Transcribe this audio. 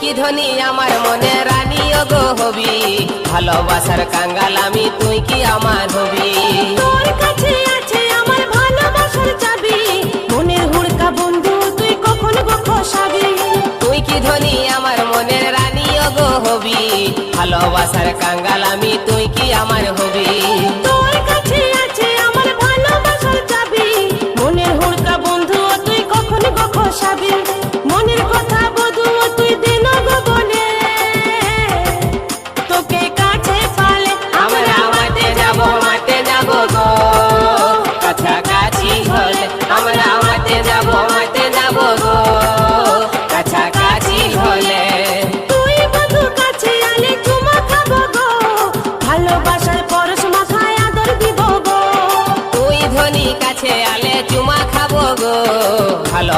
কি ধনী আমার মনে রানী গো হবি, ভালোবাসার কাঙ্গাল আমি তুই কি আমার হবি। তোর কাছে আছে আমার ভালোবাসার চাবি, মনের হুড়কা বন্ধু তুই কখন গো খসাবি। তুই কি ধনী আমার মনের রানী গো হবি, ভালোবাসার কাঙ্গাল আমি তুই কি আমার হবি। তোর কাছে আছে আমার ভালোবাসার চাবি, মনের হুড়কা বন্ধু তুই কখন গো খসাবি। মনের কথা বধু তুই দিন গো বলে, তোকে কাছে পালে আমরা মাঠে যাব গো, কাছাকাছি হলে আমরা মাঠে যাব গো, কাছাকাছি হলে। তুই বধু কাছে আলে চুমা খাবো গো, ভালোবাসার পরশ মাথায় আদর দিব গো। তুই ধনী কাছে আলে চুমা খাবো গো, ভালো